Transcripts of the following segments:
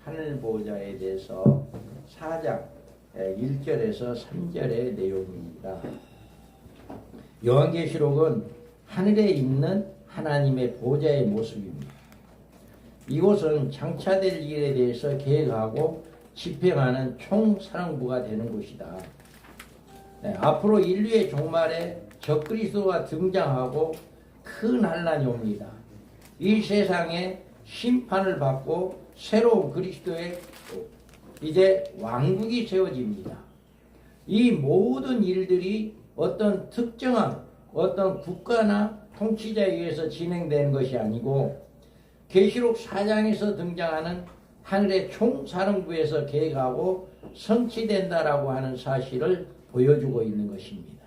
하늘 보호자에 대해서 4장 1절에서 3절의 내용입니다. 요한계시록은 하늘에 있는 하나님의 보호자의 모습입니다. 이곳은 장차될 일에 대해서 계획하고 집행하는 총사령부가 되는 곳이다. 앞으로 인류의 종말에 적그리스도가 등장하고 큰 환란이 옵니다. 이 세상에 심판을 받고 새로운 그리스도의 이제 왕국이 세워집니다. 이 모든 일들이 어떤 특정한 어떤 국가나 통치자에 의해서 진행되는 것이 아니고 계시록 4장에서 등장하는 하늘의 총사령부에서 계획하고 성취된다라고 하는 사실을 보여주고 있는 것입니다.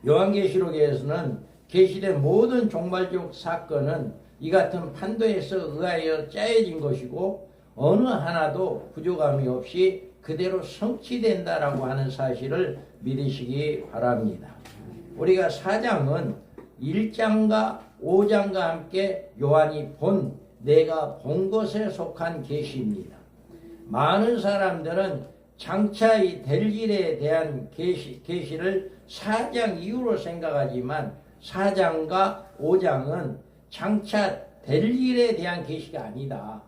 요한계시록에서는 계시된 모든 종말적 사건은 이 같은 판도에서 의하여 짜여진 것이고 어느 하나도 부족함이 없이 그대로 성취된다라고 하는 사실을 믿으시기 바랍니다. 우리가 4장은 1장과 5장과 함께 요한이 내가 본 것에 속한 계시입니다. 많은 사람들은 장차 될 일에 대한 계시를 4장 이후로 생각하지만 4장과 5장은 장차 될 일에 대한 계시가 아니다.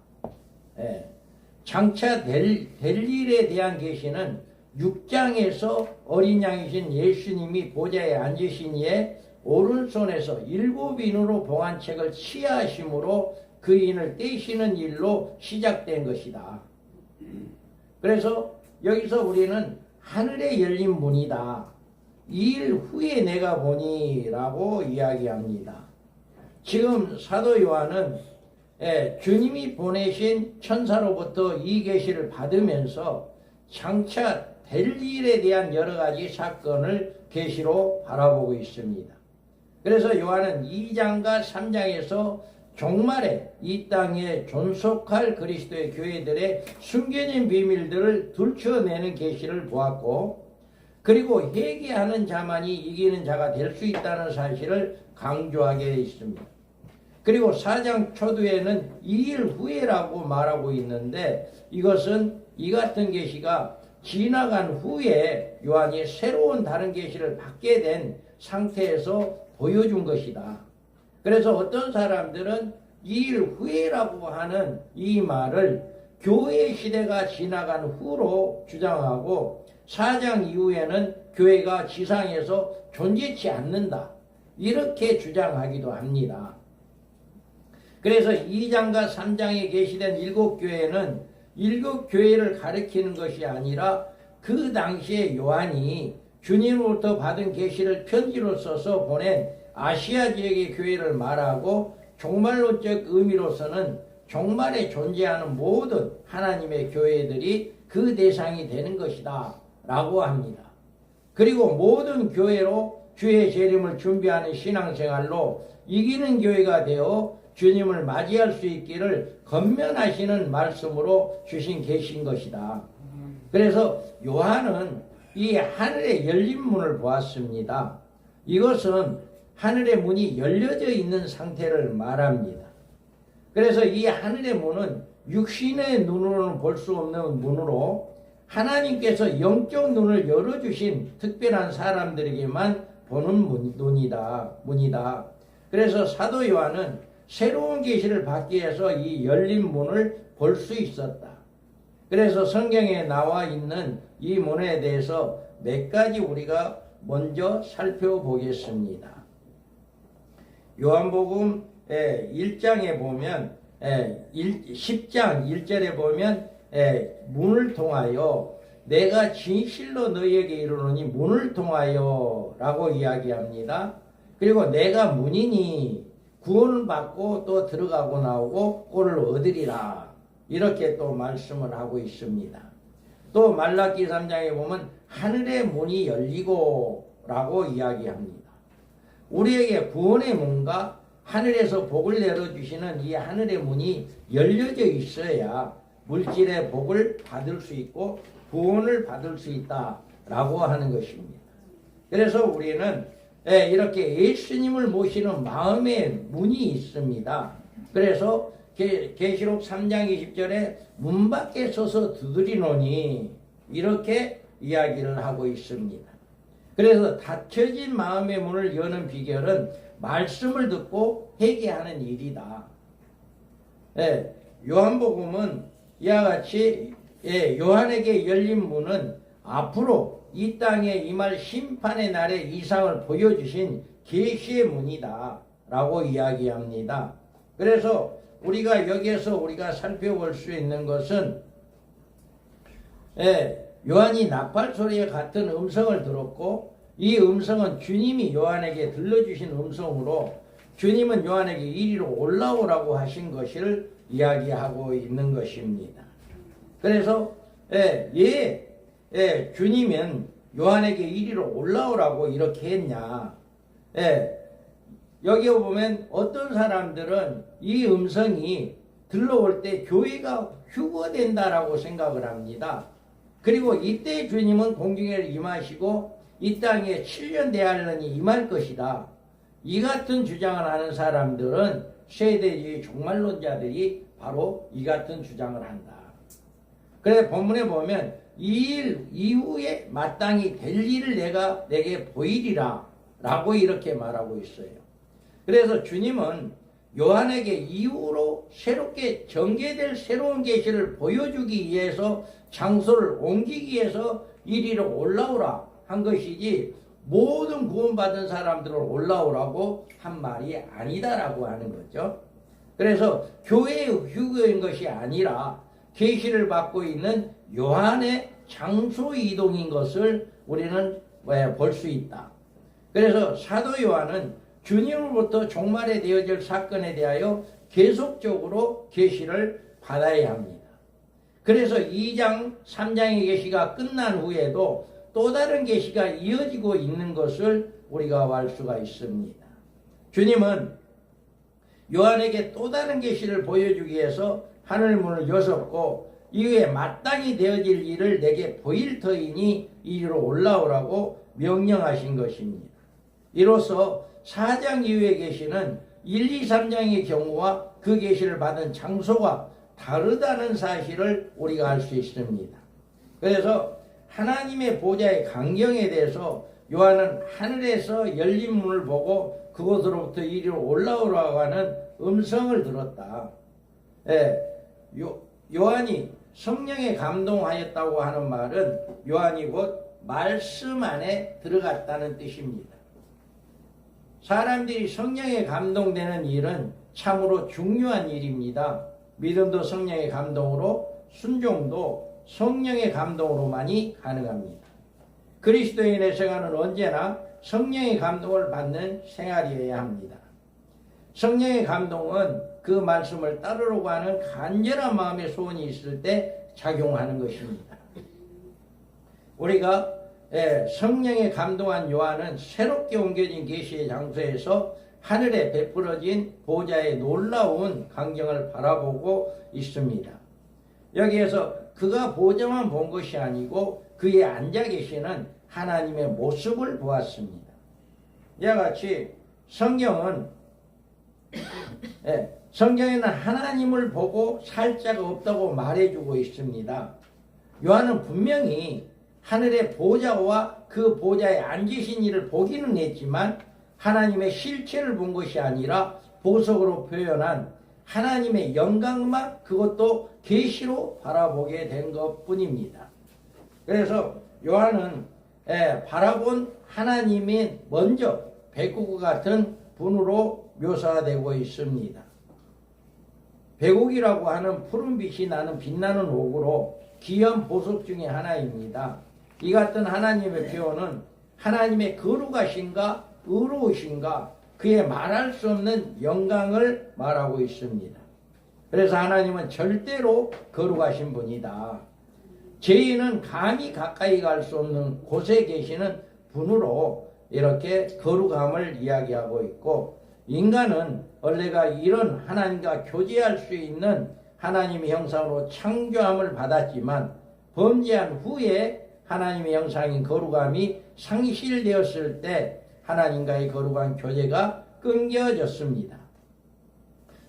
장차 될 일에 대한 계시는 6장에서 어린 양이신 예수님이 보좌에 앉으신 이에 오른손에서 7인으로 봉한 책을 취하심으로 그 인을 떼시는 일로 시작된 것이다. 그래서 여기서 우리는 하늘에 열린 문이다. 이 일 후에 내가 보니 라고 이야기합니다. 지금 사도 요한은 주님이 보내신 천사로부터 이 계시를 받으면서 장차 될 일에 대한 여러 가지 사건을 계시로 바라보고 있습니다. 그래서 요한은 2장과 3장에서 종말에 이 땅에 존속할 그리스도의 교회들의 숨겨진 비밀들을 들춰내는 계시를 보았고, 그리고 회개하는 자만이 이기는 자가 될 수 있다는 사실을 강조하게 있습니다. 그리고 4장 초두에는 이 일 후에라고 말하고 있는데 이것은 이 같은 계시가 지나간 후에 요한이 새로운 다른 계시를 받게 된 상태에서 보여준 것이다. 그래서 어떤 사람들은 이 일 후에라고 하는 이 말을 교회 시대가 지나간 후로 주장하고 4장 이후에는 교회가 지상에서 존재치 않는다. 이렇게 주장하기도 합니다. 그래서 2장과 3장에 계시된 7교회는 7교회를 가리키는 것이 아니라 그 당시에 요한이 주님으로부터 받은 계시를 편지로 써서 보낸 아시아 지역의 교회를 말하고 종말론적 의미로서는 종말에 존재하는 모든 하나님의 교회들이 그 대상이 되는 것이다 라고 합니다. 그리고 모든 교회로 주의 재림을 준비하는 신앙생활로 이기는 교회가 되어 주님을 맞이할 수 있기를 권면하시는 말씀으로 주신 계시인 것이다. 그래서 요한은 이 하늘의 열린 문을 보았습니다. 이것은 하늘의 문이 열려져 있는 상태를 말합니다. 그래서 이 하늘의 문은 육신의 눈으로는 볼 수 없는 문으로 하나님께서 영적 눈을 열어주신 특별한 사람들에게만 보는 문이다. 그래서 사도 요한은 새로운 계시를 받기 위해서 이 열린 문을 볼 수 있었다. 그래서 성경에 나와 있는 이 문에 대해서 몇 가지 우리가 먼저 살펴보겠습니다. 요한복음 1장에 보면 10장 1절에 보면 문을 통하여 내가 진실로 너희에게 이르노니 문을 통하여 라고 이야기합니다. 그리고 내가 문이니 구원을 받고 또 들어가고 나오고 꼴을 얻으리라 이렇게 또 말씀을 하고 있습니다. 또 말라기 3장에 보면 하늘의 문이 열리고 라고 이야기합니다. 우리에게 구원의 문과 하늘에서 복을 내려주시는 이 하늘의 문이 열려져 있어야 물질의 복을 받을 수 있고 구원을 받을 수 있다라고 하는 것입니다. 그래서 우리는 이렇게 예수님을 모시는 마음의 문이 있습니다. 그래서 계시록 3장 20절에 문 밖에 서서 두드리노니 이렇게 이야기를 하고 있습니다. 그래서 닫혀진 마음의 문을 여는 비결은 말씀을 듣고 회개하는 일이다. 예, 요한복음은 이와 같이 요한에게 열린 문은 앞으로 이 땅에 임할 심판의 날의 이상을 보여주신 계시의 문이다 라고 이야기합니다. 그래서 우리가 여기에서 우리가 살펴볼 수 있는 것은 요한이 나팔 소리와 같은 음성을 들었고 이 음성은 주님이 요한에게 들려주신 음성으로 주님은 요한에게 이리로 올라오라고 하신 것을 이야기하고 있는 것입니다. 그래서 주님은 요한에게 이리로 올라오라고 이렇게 했냐. 여기 보면 어떤 사람들은 이 음성이 들러올 때 교회가 휴거된다라고 생각을 합니다. 그리고 이때 주님은 공중에 임하시고 이 땅에 7년 대환란이 임할 것이다. 이 같은 주장을 하는 사람들은 세대주의 종말론자들이 바로 이 같은 주장을 한다. 그래서 본문에 보면 이 일 이후에 마땅히 될 일을 내게 보이리라 라고 이렇게 말하고 있어요. 그래서 주님은 요한에게 이후로 새롭게 전개될 새로운 계시를 보여주기 위해서 장소를 옮기기 위해서 이리로 올라오라 한 것이지 모든 구원받은 사람들을 올라오라고 한 말이 아니다라고 하는 거죠. 그래서 교회의 휴거인 것이 아니라 계시를 받고 있는 요한의 장소 이동인 것을 우리는 볼 수 있다. 그래서 사도 요한은 주님으로부터 종말에 되어질 사건에 대하여 계속적으로 계시를 받아야 합니다. 그래서 2장, 3장의 계시가 끝난 후에도 또 다른 계시가 이어지고 있는 것을 우리가 알 수가 있습니다. 주님은 요한에게 또 다른 계시를 보여주기 위해서 하늘문을 여셨고 이후에 마땅히 되어질 일을 내게 보일 터이니 이리로 올라오라고 명령하신 것입니다. 이로써 4장 이후의 계시는 1, 2, 3장의 경우와 그 계시를 받은 장소가 다르다는 사실을 우리가 알 수 있습니다. 그래서 하나님의 보좌의 강경에 대해서 요한은 하늘에서 열린 문을 보고 그곳으로부터 이리로 올라오라고 하는 음성을 들었다. 요한이 성령에 감동하였다고 하는 말은 요한이 곧 말씀 안에 들어갔다는 뜻입니다. 사람들이 성령에 감동되는 일은 참으로 중요한 일입니다. 믿음도 성령의 감동으로, 순종도 성령의 감동으로만이 가능합니다. 그리스도인의 생활은 언제나 성령의 감동을 받는 생활이어야 합니다. 성령의 감동은 그 말씀을 따르려고 하는 간절한 마음의 소원이 있을 때 작용하는 것입니다. 우리가 성령에 감동한 요한은 새롭게 옮겨진 계시의 장소에서 하늘에 베풀어진 보좌의 놀라운 광경을 바라보고 있습니다. 여기에서 그가 보좌만 본 것이 아니고 그에 앉아 계시는 하나님의 모습을 보았습니다. 이와 같이 성경에는 하나님을 보고 살 자가 없다고 말해주고 있습니다. 요한은 분명히 하늘의 보좌와 그 보좌에 앉으신 이를 보기는 했지만 하나님의 실체를 본 것이 아니라 보석으로 표현한 하나님의 영광만 그것도 계시로 바라보게 된 것뿐입니다. 그래서 요한은 바라본 하나님이 먼저 백구 같은 분으로 묘사되고 있습니다. 백옥이라고 하는 푸른빛이 나는 빛나는 옥으로 귀한 보석 중에 하나입니다. 이 같은 하나님의 표현은 하나님의 거룩하신가 의로우신가 그의 말할 수 없는 영광을 말하고 있습니다. 그래서 하나님은 절대로 거룩하신 분이다. 죄인은 감히 가까이 갈 수 없는 곳에 계시는 분으로 이렇게 거룩함을 이야기하고 있고 인간은 원래가 이런 하나님과 교제할 수 있는 하나님의 형상으로 창조함을 받았지만 범죄한 후에 하나님의 형상인 거룩함이 상실되었을 때 하나님과의 거룩한 교제가 끊겨졌습니다.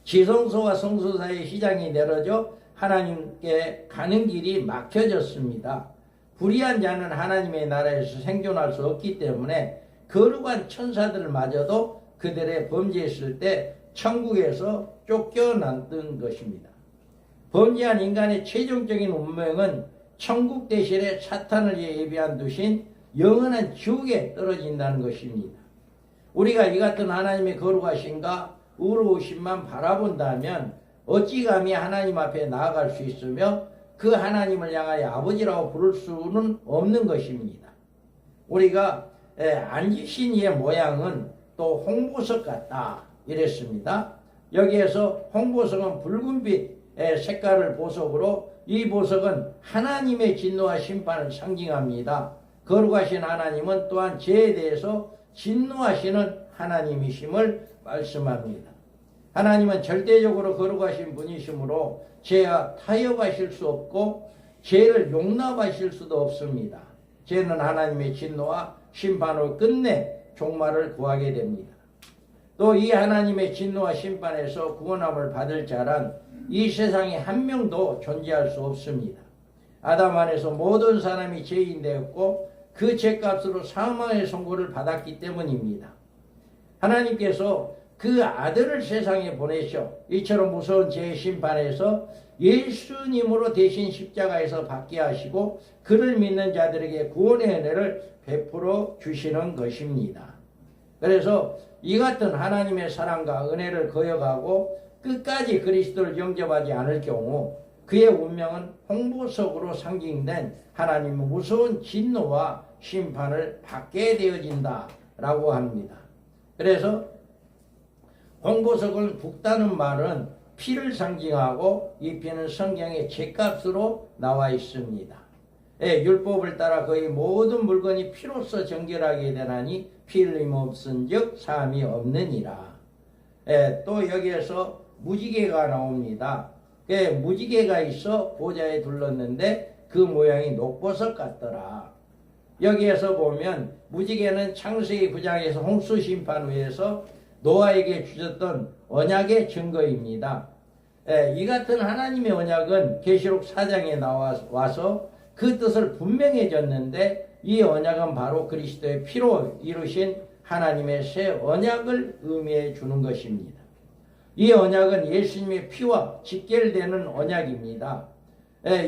지성소와 성소 사이의 시장이 내려져 하나님께 가는 길이 막혀졌습니다. 불의한 자는 하나님의 나라에서 생존할 수 없기 때문에 거룩한 천사들마저도 그들의 범죄했을 때 천국에서 쫓겨났던 것입니다. 범죄한 인간의 최종적인 운명은 천국 대신에 사탄을 예비한 두신 영원한 지옥에 떨어진다는 것입니다. 우리가 이 같은 하나님의 거룩하신가 의로우심만 바라본다면 어찌 감히 하나님 앞에 나아갈 수 있으며 그 하나님을 향하여 아버지라고 부를 수는 없는 것입니다. 우리가 앉으신 이의 모양은 또 홍보석 같다 이랬습니다. 여기에서 홍보석은 붉은빛 색깔을 보석으로, 이 보석은 하나님의 진노와 심판을 상징합니다. 거룩하신 하나님은 또한 죄에 대해서 진노하시는 하나님이심을 말씀합니다. 하나님은 절대적으로 거룩하신 분이시므로 죄와 타협하실 수 없고 죄를 용납하실 수도 없습니다. 죄는 하나님의 진노와 심판으로 끝내 종말을 구하게 됩니다. 또 이 하나님의 진노와 심판에서 구원함을 받을 자란 이 세상에 한 명도 존재할 수 없습니다. 아담 안에서 모든 사람이 죄인 되었고 그 죄값으로 사망의 선고를 받았기 때문입니다. 하나님께서 그 아들을 세상에 보내셔 이처럼 무서운 죄의 심판에서 예수님으로 대신 십자가에서 받게 하시고 그를 믿는 자들에게 구원의 은혜를 베풀어 주시는 것입니다. 그래서 이 같은 하나님의 사랑과 은혜를 거역하고 끝까지 그리스도를 영접하지 않을 경우 그의 운명은 홍보석으로 상징된 하나님의 무서운 진노와 심판을 받게 되어진다 라고 합니다. 그래서 홍보석을 붓다는 말은 피를 상징하고 이 피는 성경의 죄값으로 나와 있습니다. 율법을 따라 거의 모든 물건이 피로써 정결하게 되나니 피 흘림 없은즉 사함이 없느니라. 또 여기에서 무지개가 나옵니다. 무지개가 있어 보좌에 둘렀는데 그 모양이 녹보석 같더라. 여기에서 보면 무지개는 창세기 9장에서 홍수 심판 후에서 노아에게 주셨던 언약의 증거입니다. 이 같은 하나님의 언약은 계시록 4장에 나와서 그 뜻을 분명해졌는데 이 언약은 바로 그리스도의 피로 이루신 하나님의 새 언약을 의미해 주는 것입니다. 이 언약은 예수님의 피와 직결되는 언약입니다.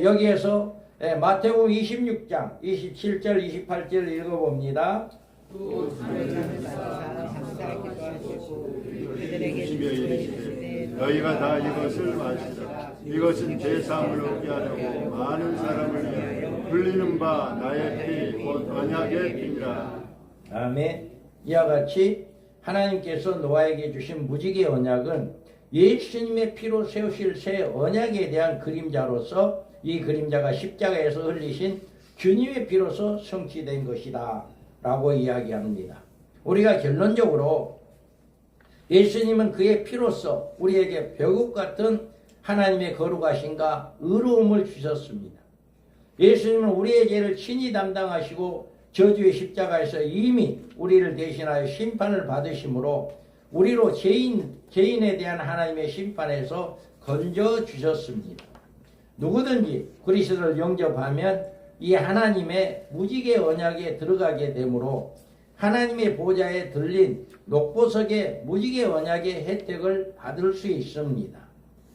여기에서 마태복음 26장 27절 28절 읽어봅니다. 너희가 다 이것을 마시라. 이것은 제사함을 얻게 하려고 많은 사람을 위하여 흘리는 바 나의 피 곧 언약의 피니라. 아멘. 이와 같이 하나님께서 노아에게 주신 무지개 언약은 예수님의 피로 세우실 새 언약에 대한 그림자로서 이 그림자가 십자가에서 흘리신 주님의 피로서 성취된 것이다 라고 이야기합니다. 우리가 결론적으로 예수님은 그의 피로서 우리에게 벽옥 같은 하나님의 거룩하신가 의로움을 주셨습니다. 예수님은 우리의 죄를 친히 담당하시고 저주의 십자가에서 이미 우리를 대신하여 심판을 받으심으로 우리로 죄인에 대한 하나님의 심판에서 건져 주셨습니다. 누구든지 그리스도를 영접하면 이 하나님의 무지개 언약에 들어가게 되므로 하나님의 보좌에 들린 녹보석의 무지개 언약의 혜택을 받을 수 있습니다.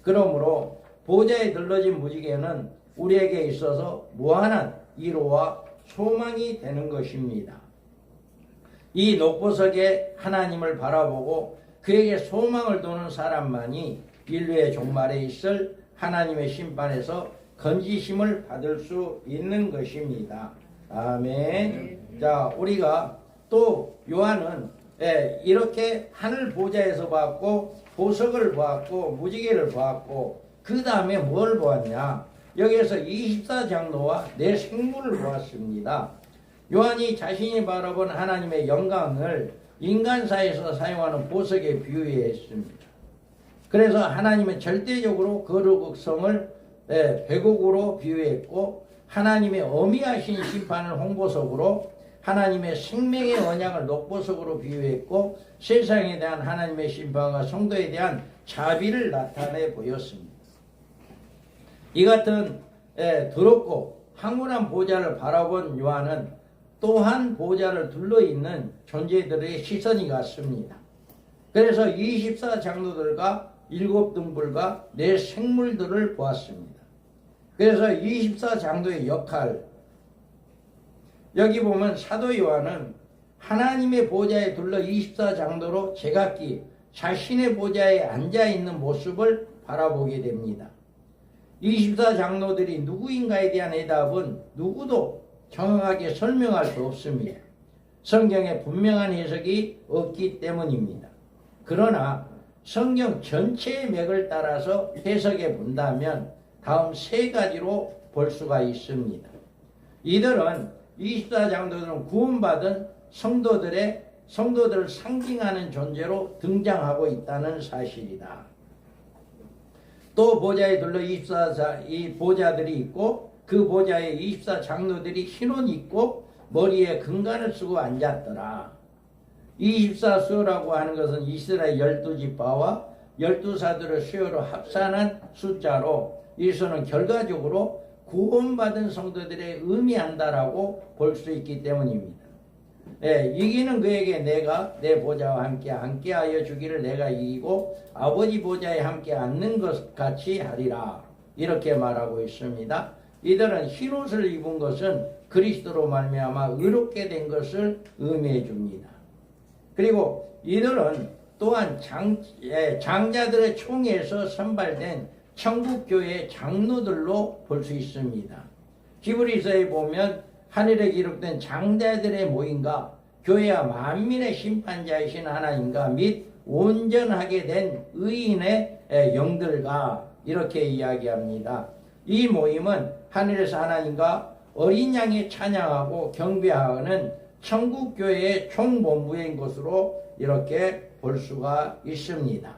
그러므로 보좌에 들러진 무지개는 우리에게 있어서 무한한 위로와 소망이 되는 것입니다. 이 녹보석에 하나님을 바라보고 그에게 소망을 두는 사람만이 인류의 종말에 있을 하나님의 심판에서 건지심을 받을 수 있는 것입니다. 아멘. 자, 우리가 또 요한은 이렇게 하늘 보좌에서 봤고 보석을 보았고 무지개를 보았고 그 다음에 뭘 보았냐? 여기에서 24장로와 내 생물을 보았습니다. 요한이 자신이 바라본 하나님의 영광을 인간사에서 사용하는 보석에 비유했습니다. 그래서 하나님은 절대적으로 거룩성을 백옥으로 비유했고 하나님의 어미하신 심판을 홍보석으로 하나님의 생명의 언약을 녹보석으로 비유했고 세상에 대한 하나님의 심판과 성도에 대한 자비를 나타내 보였습니다. 이 같은 더럽고 황홀한 보좌를 바라본 요한은 또한 보좌를 둘러있는 존재들의 시선이 갔습니다. 그래서 24장로들과 7등불과 4생물들을 보았습니다. 그래서 24장로의 역할, 여기 보면 사도 요한은 하나님의 보좌에 둘러 24장로로 제각기 자신의 보좌에 앉아있는 모습을 바라보게 됩니다. 24장로들이 누구인가에 대한 해답은 누구도 정확하게 설명할 수 없습니다. 성경에 분명한 해석이 없기 때문입니다. 그러나 성경 전체의 맥을 따라서 해석해 본다면 다음 3가지로 볼 수가 있습니다. 이들은 24장로들은 구원받은 성도들을 상징하는 존재로 등장하고 있다는 사실이다. 또 보좌에 둘러 이 보좌들이 있고 그 보좌에 24장로들이 흰옷 입고 머리에 금관을 쓰고 앉았더라. 24수요라고 하는 것은 이스라엘 12지파와 12사도를 수요로 합산한 숫자로 이 수는 결과적으로 구원받은 성도들의 의미한다라고 볼 수 있기 때문입니다. 이기는 그에게 내가 내 보좌와 함께하여 주기를 내가 이기고 아버지 보좌에 함께 앉는 것 같이 하리라. 이렇게 말하고 있습니다. 이들은 흰옷을 입은 것은 그리스도로 말미암아 의롭게 된 것을 의미해 줍니다. 그리고 이들은 또한 장자들의 총회에서 선발된 천국교회의 장로들로 볼 수 있습니다. 히브리서에 보면 하늘에 기록된 장자들의 모임과 교회와 만민의 심판자이신 하나님과 및 온전하게 된 의인의 영들과 이렇게 이야기합니다. 이 모임은 하늘에서 하나님과 어린 양이 찬양하고 경배하는 천국교회의 총본부인 것으로 이렇게 볼 수가 있습니다.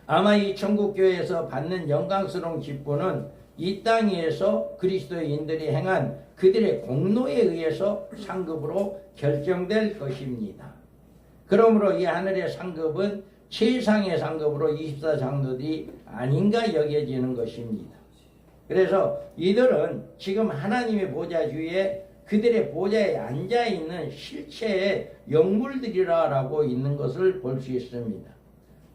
아마 이 천국교회에서 받는 영광스러운 기쁨은 이 땅에서 그리스도인들이 행한 그들의 공로에 의해서 상급으로 결정될 것입니다. 그러므로 이 하늘의 상급은 최상의 상급으로 24장로들이 아닌가 여겨지는 것입니다. 그래서 이들은 지금 하나님의 보좌 주위에 그들의 보좌에 앉아있는 실체의 영물들이라고 있는 것을 볼 수 있습니다.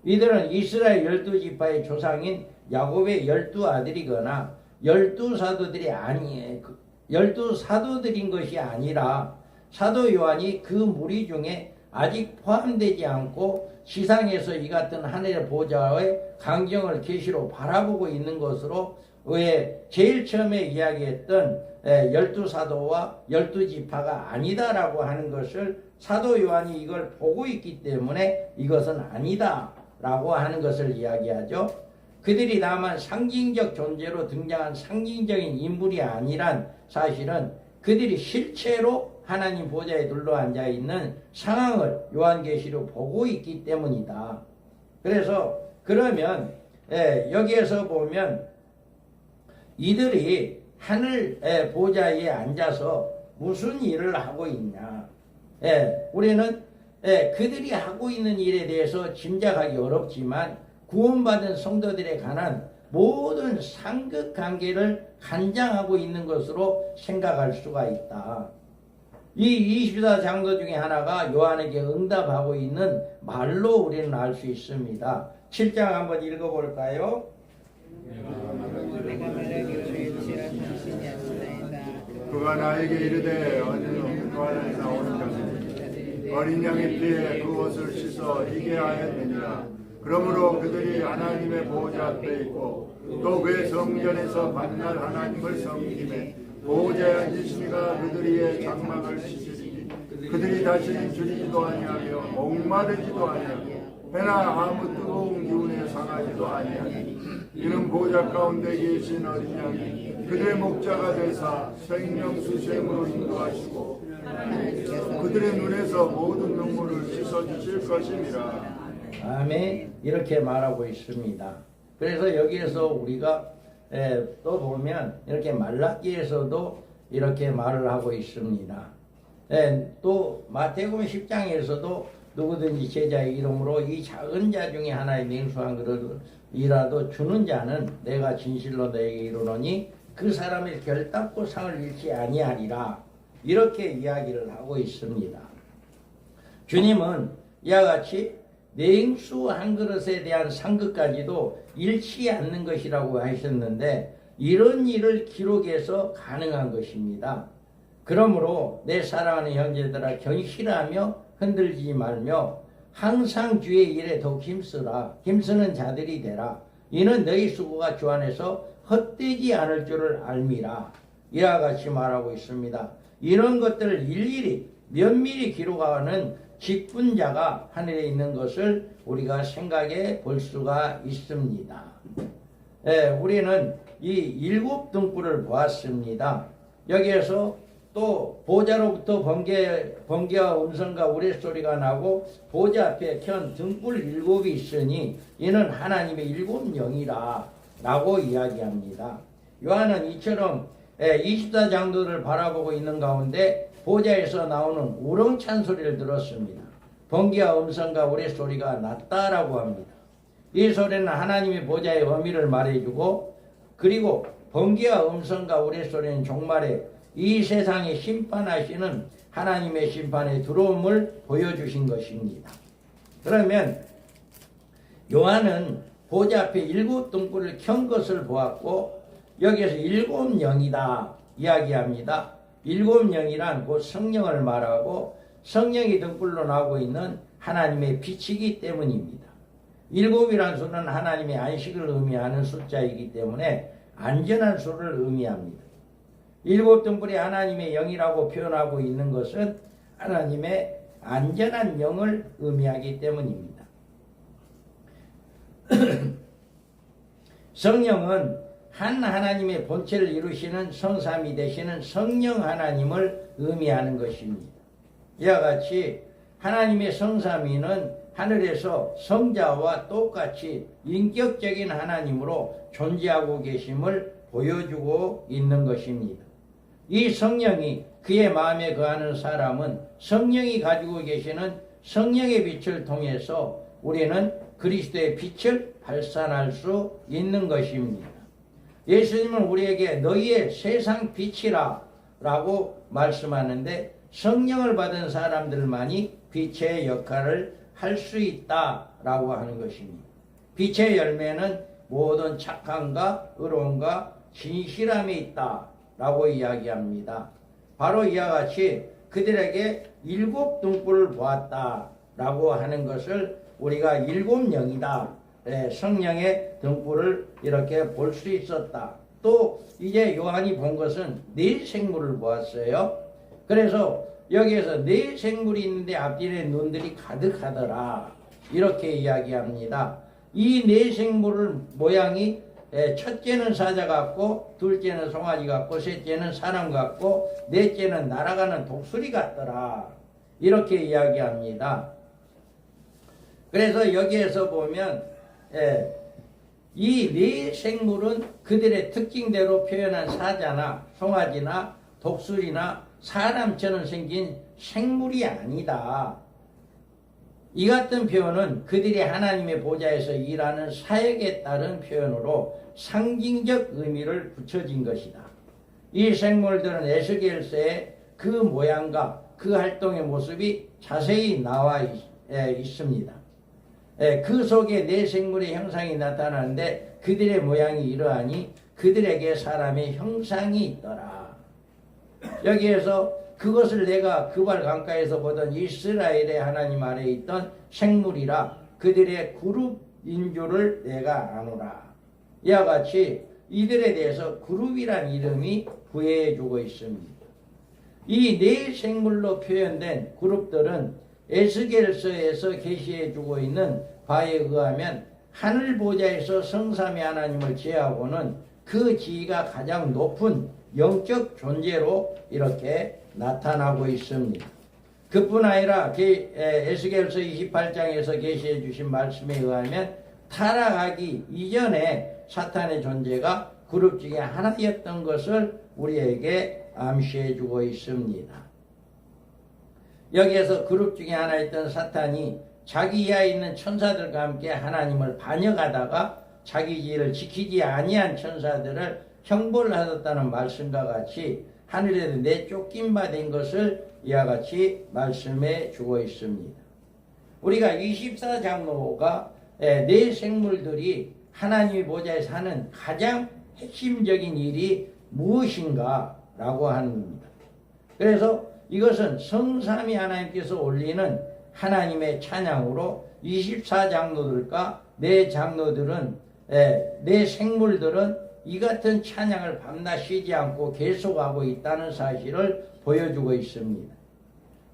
이들은 이스라엘 12지파의 조상인 야곱의 12아들이거나 12사도들인 것이 아니라 사도 요한이 그 무리 중에 아직 포함되지 않고 지상에서 이 같은 하늘의 보좌의 광경을 계시로 바라보고 있는 것으로 왜 제일 처음에 이야기했던 12사도와 12지파가 아니다라고 하는 것을 사도 요한이 이걸 보고 있기 때문에 이것은 아니다라고 하는 것을 이야기하죠. 그들이 다만 상징적 존재로 등장한 상징적인 인물이 아니란 사실은 그들이 실체로 하나님 보좌에 둘러앉아 있는 상황을 요한계시로 보고 있기 때문이다. 그래서 그러면 여기에서 보면 이들이 하늘 보좌에 앉아서 무슨 일을 하고 있냐. 우리는 그들이 하고 있는 일에 대해서 짐작하기 어렵지만 구원받은 성도들에 관한 모든 상급관계를 간장하고 있는 것으로 생각할 수가 있다. 이 24장로 중에 하나가 요한에게 응답하고 있는 말로 우리는 알 수 있습니다. 7장 한번 읽어볼까요? 그가 나에게 이르되 어디로 관에서 나오는 자는 어린 양의 피에 그 옷을 씻어 희게 하였느니라. 그러므로 그들이 하나님의 보좌 앞에 있고 또 그의 성전에서 만날 하나님을 섬기매 보좌에 앉으시니가 그들의 장막을 씻으시니 그들이 다시 줄이지도 아니하며 목마르지도 아니하며 배나 아무 뜨거운 기운에 상하지도 아니하니 이는 보좌 가운데 계신 어린 양이 그들의 목자가 되사 생명수샘으로 인도하시고 그들의 눈에서 모든 눈물을 씻어주실 것입니다. 아멘. 이렇게 말하고 있습니다. 그래서 여기에서 우리가 또 보면 이렇게 말라기에서도 이렇게 말을 하고 있습니다. 또 마태복음 10장에서도 누구든지 제자의 이름으로 이 작은 자 중에 하나의 냉수한 그릇이라도 주는 자는 내가 진실로 너에게 이르노니 그 사람의 결단코 상을 잃지 아니하리라. 이렇게 이야기를 하고 있습니다. 주님은 이와 같이 냉수 한 그릇에 대한 상급까지도 잃지 않는 것이라고 하셨는데 이런 일을 기록해서 가능한 것입니다. 그러므로 내 사랑하는 형제들아 견실하며 흔들리지 말며 항상 주의 일에 더욱 힘쓰라. 힘쓰는 자들이 되라. 이는 너희 수고가 주 안에서 헛되지 않을 줄을 알미라. 이와 같이 말하고 있습니다. 이런 것들을 일일이 면밀히 기록하는 직분자가 하늘에 있는 것을 우리가 생각해 볼 수가 있습니다. 우리는 이 7등불을 보았습니다. 여기에서 또 보좌로부터 번개와 음성과 우레소리가 나고 보좌 앞에 켠 등불 7이 있으니 이는 하나님의 7영이라 라고 이야기합니다. 요한은 이처럼 24장로를 바라보고 있는 가운데 보좌에서 나오는 우렁찬 소리를 들었습니다. 번개와 음성과 우레소리가 났다라고 합니다. 이 소리는 하나님의 보좌의 의미를 말해주고 그리고 번개와 음성과 우레소리는 종말에 이 세상에 심판하시는 하나님의 심판에 들어옴을 보여주신 것입니다. 그러면 요한은 보좌 앞에 7등불을 켠 것을 보았고 여기에서 7영이다 이야기합니다. 7영이란 곧 성령을 말하고 성령이 등불로 나오고 있는 하나님의 빛이기 때문입니다. 7이란 수는 하나님의 안식을 의미하는 숫자이기 때문에 안전한 수를 의미합니다. 7등불이 하나님의 영이라고 표현하고 있는 것은 하나님의 안전한 영을 의미하기 때문입니다. 성령은 한 하나님의 본체를 이루시는 성삼위 되시는 성령 하나님을 의미하는 것입니다. 이와 같이 하나님의 성삼위는 하늘에서 성자와 똑같이 인격적인 하나님으로 존재하고 계심을 보여주고 있는 것입니다. 이 성령이 그의 마음에 거하는 사람은 성령이 가지고 계시는 성령의 빛을 통해서 우리는 그리스도의 빛을 발산할 수 있는 것입니다. 예수님은 우리에게 너희의 세상 빛이라 라고 말씀하는데 성령을 받은 사람들만이 빛의 역할을 할 수 있다라고 하는 것입니다. 빛의 열매는 모든 착함과 의로움과 진실함에 있다라고 이야기합니다. 바로 이와 같이 그들에게 7등불을 보았다라고 하는 것을 우리가 7영이다. 성령의 등불을 이렇게 볼 수 있었다. 또 이제 요한이 본 것은 4생물을 보았어요. 그래서 여기에서 4생물이 있는데 앞뒤에 눈들이 가득하더라. 이렇게 이야기합니다. 이 4생물을 모양이 첫째는 사자 같고 둘째는 송아지 같고 셋째는 사람 같고 넷째는 날아가는 독수리 같더라. 이렇게 이야기합니다. 그래서 여기에서 보면 이 4생물은 그들의 특징대로 표현한 사자나 송아지나 독수리나 사람처럼 생긴 생물이 아니다. 이 같은 표현은 그들이 하나님의 보좌에서 일하는 사역에 따른 표현으로 상징적 의미를 붙여진 것이다. 이 생물들은 에스겔서에 그 모양과 그 활동의 모습이 자세히 나와 있습니다. 그 속에 4생물의 형상이 나타나는데 그들의 모양이 이러하니 그들에게 사람의 형상이 있더라. 여기에서 그것을 내가 그발 강가에서 보던 이스라엘의 하나님 아래에 있던 생물이라 그들의 그룹인 줄을 내가 아노라. 이와 같이 이들에 대해서 그룹이란 이름이 부여해주고 있습니다. 이 4생물로 표현된 그룹들은 에스겔서에서 계시해주고 있는 바에 의하면 하늘 보좌에서 성삼위 하나님을 제하고는 그 지위가 가장 높은 영적 존재로 이렇게 나타나고 있습니다. 그뿐 아니라 에스겔서 28장에서 계시해 주신 말씀에 의하면 타락하기 이전에 사탄의 존재가 그룹 중에 하나였던 것을 우리에게 암시해 주고 있습니다. 여기에서 그룹 중에 하나 있던 사탄이 자기 이하에 있는 천사들과 함께 하나님을 반역하다가 자기 지혜를 지키지 아니한 천사들을 형벌을 하셨다는 말씀과 같이 하늘에서 내쫓긴 바 된 것을 이와 같이 말씀해 주고 있습니다. 우리가 24장로가 네 생물들이 하나님의 보좌에서 하는 가장 핵심적인 일이 무엇인가 라고 하는 겁니다. 그래서 이것은 성삼위 하나님께서 올리는 하나님의 찬양으로 24장로들과 네 장로들은 네 생물들은 이 같은 찬양을 밤낮 쉬지 않고 계속하고 있다는 사실을 보여주고 있습니다.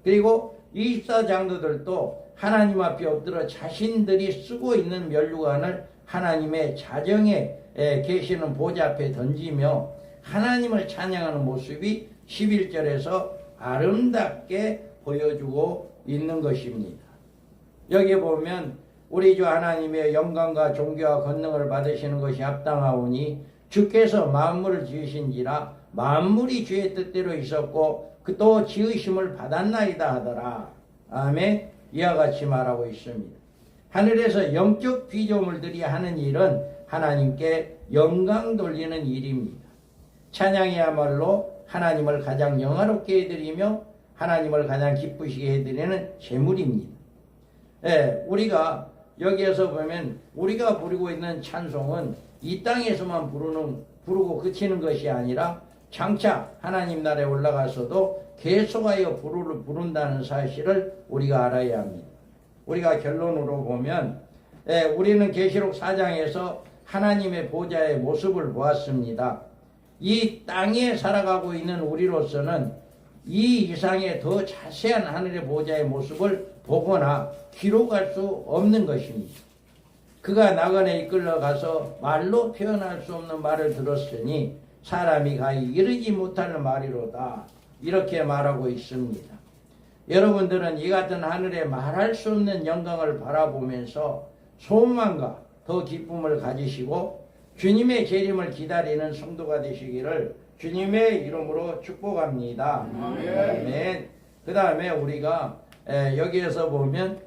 그리고 24장로들도 하나님 앞에 엎드려 자신들이 쓰고 있는 면류관을 하나님의 자정에 계시는 보좌 앞에 던지며 하나님을 찬양하는 모습이 11절에서 아름답게 보여주고 있는 것입니다. 여기 보면 우리 주 하나님의 영광과 존귀와 권능을 받으시는 것이 합당하오니 주께서 만물을 지으신지라 만물이 주의 뜻대로 있었고 그 또 지으심을 받았나이다 하더라. 아멘. 이와 같이 말하고 있습니다. 하늘에서 영적 피조물들이 하는 일은 하나님께 영광 돌리는 일입니다. 찬양이야말로 하나님을 가장 영화롭게 해드리며 하나님을 가장 기쁘시게 해드리는 제물입니다. 우리가 여기에서 보면 우리가 부르고 있는 찬송은 이 땅에서만 부르고 그치는 것이 아니라 장차 하나님 나라에 올라가서도 계속하여 부른다는 사실을 우리가 알아야 합니다. 우리가 결론으로 보면 우리는 계시록 4장에서 하나님의 보좌의 모습을 보았습니다. 이 땅에 살아가고 있는 우리로서는 이 이상의 더 자세한 하늘의 보좌의 모습을 보거나 기록할 수 없는 것입니다. 그가 나그네 이끌러 가서 말로 표현할 수 없는 말을 들었으니 사람이 가히 이르지 못하는 말이로다. 이렇게 말하고 있습니다. 여러분들은 이 같은 하늘에 말할 수 없는 영광을 바라보면서 소망과 더 기쁨을 가지시고 주님의 재림을 기다리는 성도가 되시기를 주님의 이름으로 축복합니다. 아멘. 그 다음에 우리가 여기에서 보면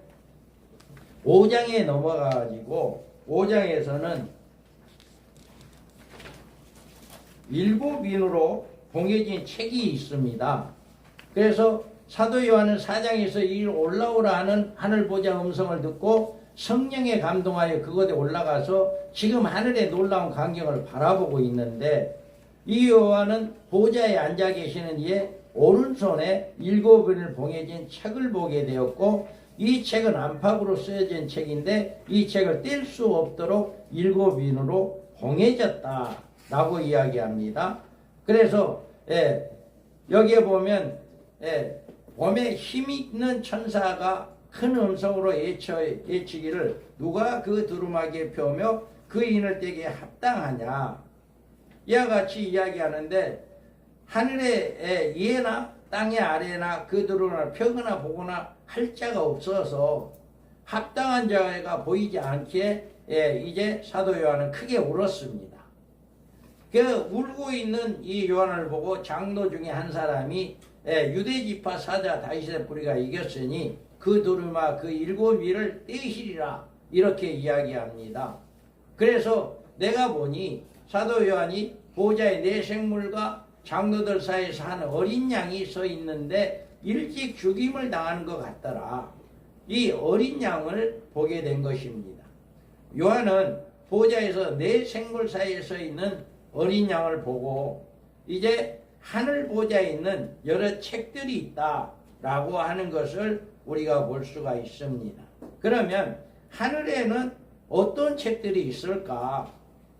5장에 넘어가가지고 5장에서는 일곱 인으로 봉해진 책이 있습니다. 그래서 사도 요한은 4장에서 이 올라오라 하는 하늘 보좌 음성을 듣고 성령에 감동하여 그곳에 올라가서 지금 하늘의 놀라운 광경을 바라보고 있는데 이 요한은 보좌에 앉아 계시는 이의 오른손에 일곱 인을 봉해진 책을 보게 되었고 이 책은 안팎으로 쓰여진 책인데 이 책을 뗄 수 없도록 일곱 인으로 봉해졌다 라고 이야기합니다. 그래서 여기에 보면 몸에 힘이 있는 천사가 큰 음성으로 외치기를 누가 그 두루마기에 펴며 그 인을 떼기에 합당하냐 이와 같이 이야기하는데 하늘의 위에나 땅의 아래나 그 두루마기를 펴거나 보거나 할 자가 없어서 합당한 자가 보이지 않기에 이제 사도 요한은 크게 울었습니다. 그 울고 있는 이 요한을 보고 장로 중에 한 사람이 유대지파 사자 다윗의 뿌리가 이겼으니 그 두루마 그 일곱 위를 떼시리라 이렇게 이야기합니다. 그래서 내가 보니 사도 요한이 보좌의 네 생물과 장로들 사이에서 한 어린 양이 서 있는데 일찍 죽임을 당하는 것 같더라. 이 어린 양을 보게 된 것입니다. 요한은 보좌에서 네 생물 사이에 서 있는 어린 양을 보고 이제 하늘 보좌에 있는 여러 책들이 있다라고 하는 것을 우리가 볼 수가 있습니다. 그러면 하늘에는 어떤 책들이 있을까?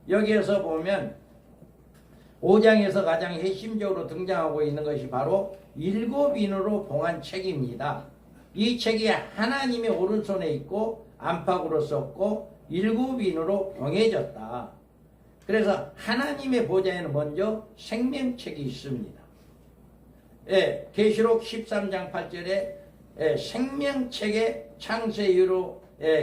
여기에서 보면 5장에서 가장 핵심적으로 등장하고 있는 것이 바로 일곱 인으로 봉한 책입니다. 이 책이 하나님의 오른손에 있고 안팎으로 썼고 일곱 인으로 봉해졌다. 그래서 하나님의 보좌에는 먼저 생명책이 있습니다. 계시록 13장 8절에 생명책의 창세 이후로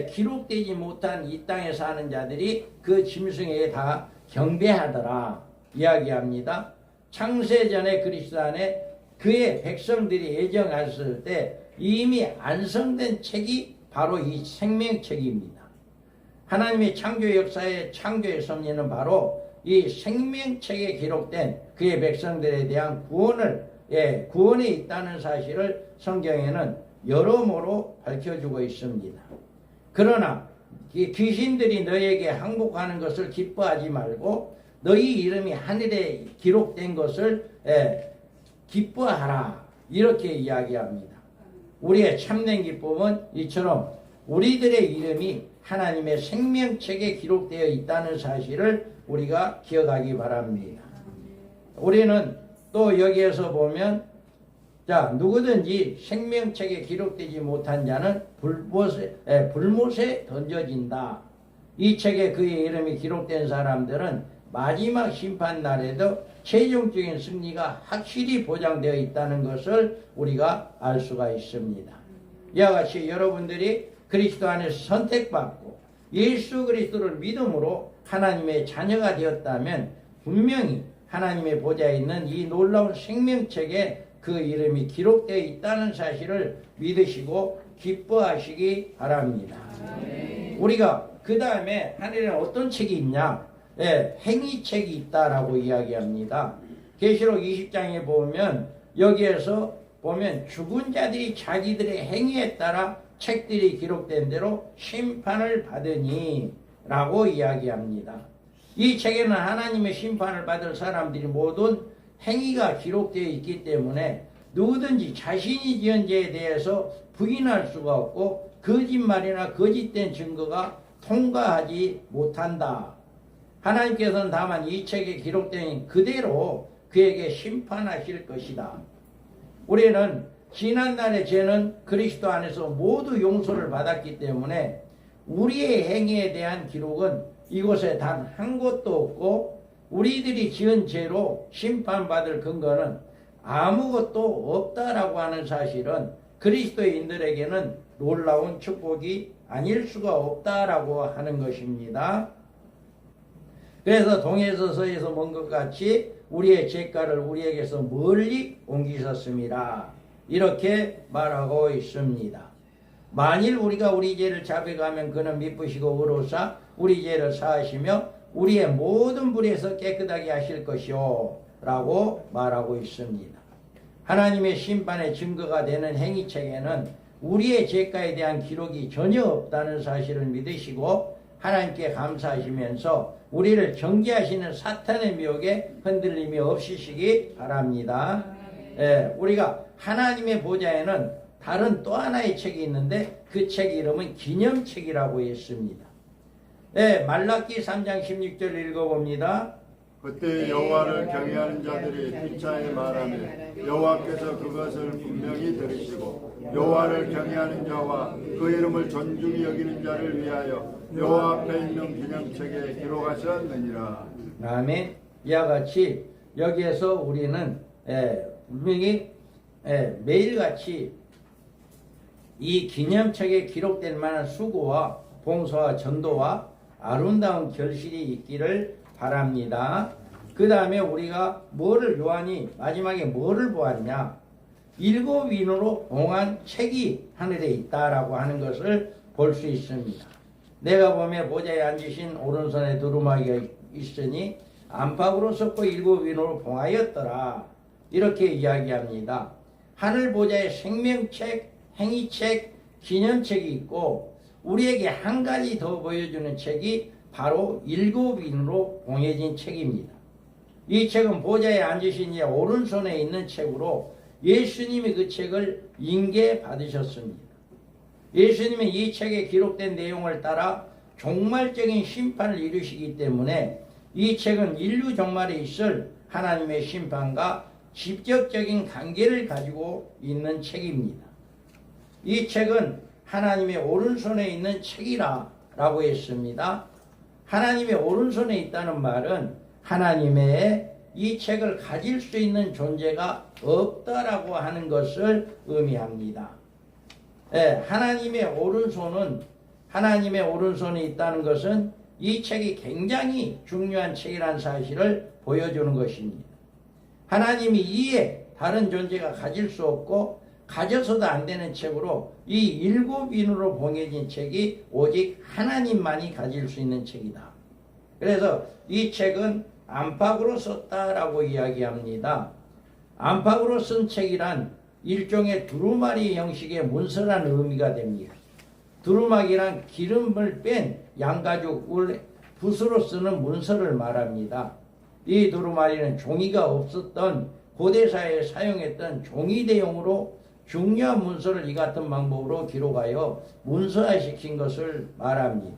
기록되지 못한 이 땅에 사는 자들이 그 짐승에게 다 경배하더라 이야기합니다. 창세 전에 그리스도 안에 그의 백성들이 예정했을 때 이미 완성된 책이 바로 이 생명책입니다. 하나님의 창조 역사의 창조의 섭리는 바로 이 생명책에 기록된 그의 백성들에 대한 구원에 있다는 사실을 성경에는 여러모로 밝혀주고 있습니다. 그러나 이 귀신들이 너에게 항복하는 것을 기뻐하지 말고 너희 이름이 하늘에 기록된 것을 기뻐하라, 이렇게 이야기합니다. 우리의 참된 기쁨은 이처럼 우리들의 이름이 하나님의 생명책에 기록되어 있다는 사실을 우리가 기억하기 바랍니다. 우리는 또 여기에서 보면 누구든지 생명책에 기록되지 못한 자는 불못에 던져진다. 이 책에 그의 이름이 기록된 사람들은 마지막 심판날에도 최종적인 승리가 확실히 보장되어 있다는 것을 우리가 알 수가 있습니다. 이와 같이 여러분들이 그리스도 안에서 선택받고 예수 그리스도를 믿음으로 하나님의 자녀가 되었다면 분명히 하나님의 보좌에 있는 이 놀라운 생명책에 그 이름이 기록되어 있다는 사실을 믿으시고 기뻐하시기 바랍니다. 우리가 그 다음에 하늘에는 어떤 책이 있냐? 행위책이 있다라고 이야기합니다. 계시록 20장에 보면 여기에서 보면 죽은 자들이 자기들의 행위에 따라 책들이 기록된 대로 심판을 받으니 라고 이야기합니다. 이 책에는 하나님의 심판을 받을 사람들이 모든 행위가 기록되어 있기 때문에 누구든지 자신이 지은 죄에 대해서 부인할 수가 없고 거짓말이나 거짓된 증거가 통과하지 못한다. 하나님께서는 다만 이 책에 기록된 그대로 그에게 심판하실 것이다. 우리는 지난날의 죄는 그리스도 안에서 모두 용서를 받았기 때문에 우리의 행위에 대한 기록은 이곳에 단 한 곳도 없고 우리들이 지은 죄로 심판받을 근거는 아무것도 없다라고 하는 사실은 그리스도인들에게는 놀라운 축복이 아닐 수가 없다라고 하는 것입니다. 그래서 동에서 서에서 먼 것 같이 우리의 죄가를 우리에게서 멀리 옮기셨습니다. 이렇게 말하고 있습니다. 만일 우리가 우리 죄를 자백하면 그는 미쁘시고 의로사 우리 죄를 사하시며 우리의 모든 불에서 깨끗하게 하실 것이요 라고 말하고 있습니다. 하나님의 심판의 증거가 되는 행위책에는 우리의 죄가에 대한 기록이 전혀 없다는 사실을 믿으시고 하나님께 감사하시면서 우리를 정죄하시는 사탄의 미혹에 흔들림이 없으시기 바랍니다. 우리가 하나님의 보좌에는 다른 또 하나의 책이 있는데 그 책 이름은 기념책이라고 했습니다. 말라기 3장 16절 읽어봅니다. 그때 여호와를 경외하는 자들이 피차에 말하며 여호와께서 그것을 분명히 들으시고 여호와를 경외하는 자와 그 이름을 존중히 여기는 자를 위하여 여호와 앞에 있는 기념책에 기록하셨느니라. 아멘. 이와 같이 여기에서 우리는 분명히 매일같이 이 기념책에 기록될 만한 수고와 봉사와 전도와 아름다운 결실이 있기를 바랍니다. 그 다음에 우리가 요한이 마지막에 뭐를 보았냐? 7인으로 봉한 책이 하늘에 있다라고 하는 것을 볼 수 있습니다. 내가 보며 보좌에 앉으신 오른손에 두루마기가 있으니 안팎으로 섞고 7인으로 봉하였더라. 이렇게 이야기합니다. 하늘 보좌에 생명책, 행위책, 기념책이 있고 우리에게 한 가지 더 보여주는 책이 바로 7인으로 봉해진 책입니다. 이 책은 보좌에 앉으신 이의 오른손에 있는 책으로 예수님이 그 책을 인계받으셨습니다. 예수님은 이 책에 기록된 내용을 따라 종말적인 심판을 이루시기 때문에 이 책은 인류 종말에 있을 하나님의 심판과 직접적인 관계를 가지고 있는 책입니다. 이 책은 하나님의 오른손에 있는 책이라 라고 했습니다. 하나님의 오른손에 있다는 말은 하나님의 이 책을 가질 수 있는 존재가 없다라고 하는 것을 의미합니다. 하나님의 오른손에 있다는 것은 이 책이 굉장히 중요한 책이라는 사실을 보여주는 것입니다. 하나님이 이에 다른 존재가 가질 수 없고 가져서도 안 되는 책으로 이 일곱 인으로 봉해진 책이 오직 하나님만이 가질 수 있는 책이다. 그래서 이 책은 안팎으로 썼다라고 이야기합니다. 안팎으로 쓴 책이란 일종의 두루마리 형식의 문서라는 의미가 됩니다. 두루마기란 기름을 뺀 양가죽을 붓으로 쓰는 문서를 말합니다. 이 두루마리는 종이가 없었던 고대사회에 사용했던 종이 대용으로 중요한 문서를 이 같은 방법으로 기록하여 문서화시킨 것을 말합니다.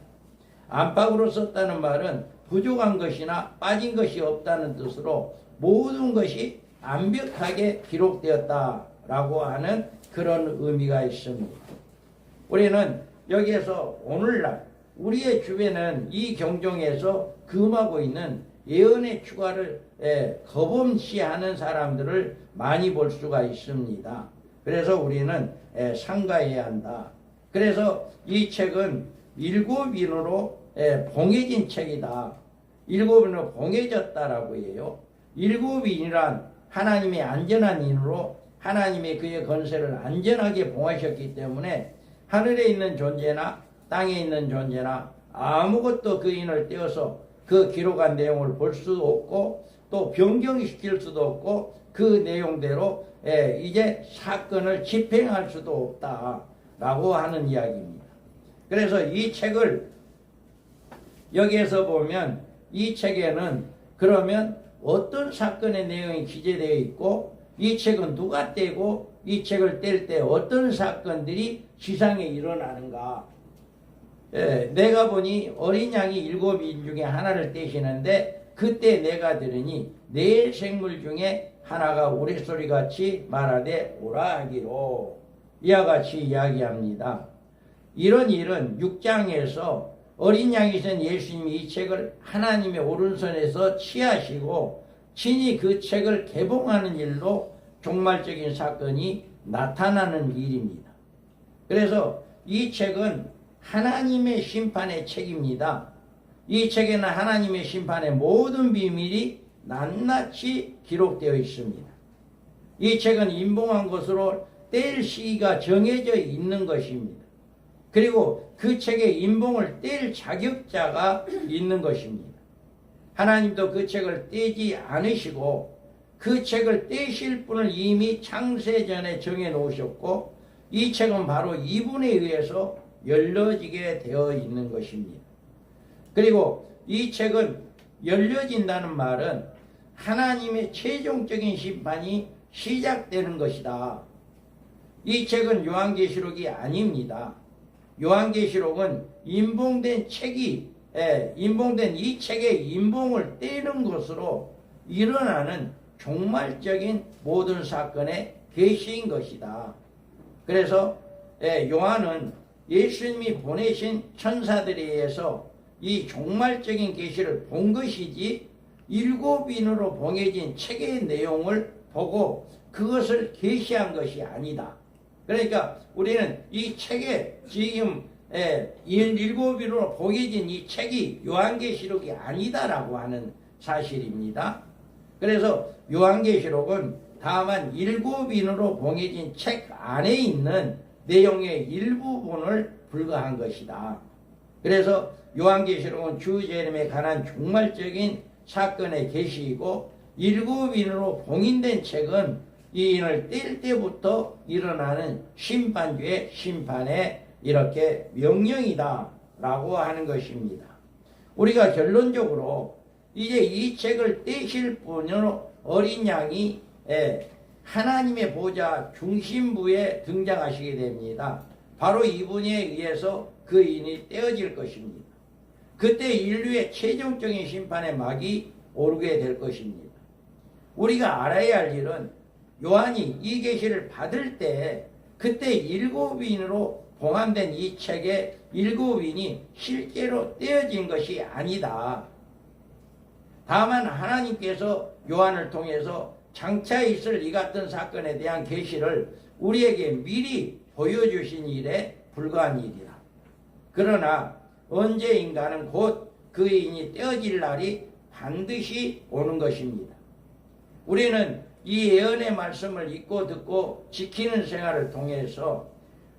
안팎으로 썼다는 말은 부족한 것이나 빠진 것이 없다는 뜻으로 모든 것이 완벽하게 기록되었다라고 하는 그런 의미가 있습니다. 우리는 여기에서 오늘날 우리의 주변은 이 경종에서 금하고 있는 예언의 추가를 거범시하는 사람들을 많이 볼 수가 있습니다. 그래서 우리는 삼가해야 한다. 그래서 이 책은 일곱 인으로 봉해진 책이다. 일곱 인으로 봉해졌다라고 해요. 일곱 인이란 하나님의 안전한 인으로 하나님의 그의 권세를 안전하게 봉하셨기 때문에 하늘에 있는 존재나 땅에 있는 존재나 아무것도 그 인을 떼어서 그 기록한 내용을 볼 수도 없고 또 변경시킬 수도 없고 그 내용대로 이제 사건을 집행할 수도 없다라고 하는 이야기입니다. 그래서 이 책을 여기에서 보면 이 책에는 그러면 어떤 사건의 내용이 기재되어 있고 이 책은 누가 떼고 이 책을 뗄 때 어떤 사건들이 지상에 일어나는가. 내가 보니 어린 양이 일곱 인 중에 하나를 떼시는데 그때 내가 들으니 네 생물 중에 하나가 우레소리같이 말하되 오라 하기로 이와 같이 이야기합니다. 이런 일은 6장에서 어린 양이신 예수님이 이 책을 하나님의 오른손에서 취하시고 친히 그 책을 개봉하는 일로 종말적인 사건이 나타나는 일입니다. 그래서 이 책은 하나님의 심판의 책입니다. 이 책에는 하나님의 심판의 모든 비밀이 낱낱이 기록되어 있습니다. 이 책은 임봉한 것으로 뗄 시기가 정해져 있는 것입니다. 그리고 그 책의 임봉을 뗄 자격자가 있는 것입니다. 하나님도 그 책을 떼지 않으시고 그 책을 떼실 분을 이미 창세전에 정해 놓으셨고 이 책은 바로 이분에 의해서 열려지게 되어 있는 것입니다. 그리고 이 책은 열려진다는 말은 하나님의 최종적인 심판이 시작되는 것이다. 이 책은 요한계시록이 아닙니다. 요한계시록은 임봉된 책이 임봉된 이 책의 임봉을 떼는 것으로 일어나는 종말적인 모든 사건의 계시인 것이다. 그래서 요한은 예수님이 보내신 천사들에 의해서 이 종말적인 계시를 본 것이지 일곱 인으로 봉해진 책의 내용을 보고 그것을 계시한 것이 아니다. 그러니까 우리는 이 책에 지금 일곱 인으로 봉해진 이 책이 요한계시록이 아니다라고 하는 사실입니다. 그래서 요한계시록은 다만 일곱 인으로 봉해진 책 안에 있는 내용의 일부분을 불과한 것이다. 그래서 요한계시록은 주 재림에 관한 종말적인 사건의 계시이고 일곱 인으로 봉인된 책은 이 인을 뗄 때부터 일어나는 심판주의 심판의 이렇게 명령이다 라고 하는 것입니다. 우리가 결론적으로 이제 이 책을 떼실 분으로 어린 양이 하나님의 보좌 중심부에 등장하시게 됩니다. 바로 이분에 의해서 그 인이 떼어질 것입니다. 그때 인류의 최종적인 심판의 막이 오르게 될 것입니다. 우리가 알아야 할 일은 요한이 이 계시를 받을 때 그때 일곱 인으로 봉함된 이 책의 일곱 인이 실제로 떼어진 것이 아니다. 다만 하나님께서 요한을 통해서 장차 있을 이 같은 사건에 대한 계시를 우리에게 미리 보여주신 일에 불과한 일이다. 그러나 언제인가는 곧 그 인이 떼어질 날이 반드시 오는 것입니다. 우리는 이 예언의 말씀을 읽고 듣고 지키는 생활을 통해서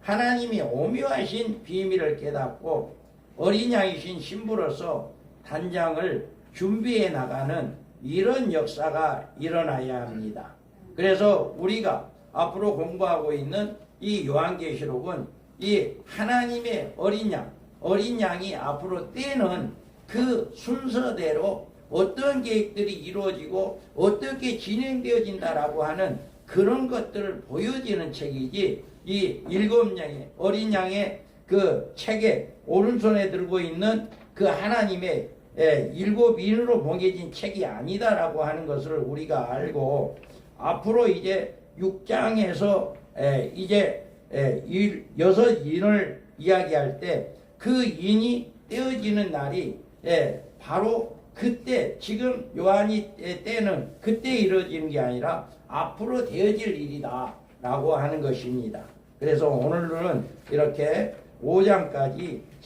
하나님이 오묘하신 비밀을 깨닫고 어린 양이신 신부로서 단장을 준비해 나가는 이런 역사가 일어나야 합니다. 그래서 우리가 앞으로 공부하고 있는 이 요한계시록은 이 하나님의 어린 양이 앞으로 떼는 그 순서대로 어떤 계획들이 이루어지고 어떻게 진행되어진다라고 하는 그런 것들을 보여지는 책이지, 이 7명의 어린 양의 그 책에 오른손에 들고 있는 그 하나님의 7인으로 봉해진 책이 아니다라고 하는 것을 우리가 알고, 앞으로 이제 6장에서 이제 6인을 이야기할 때 그 인이 떼어지는 날이 바로 그때, 지금 요한이 때는 그때 이루어지는 게 아니라 앞으로 되어질 일이다 라고 하는 것입니다. 그래서 오늘은 이렇게 5장까지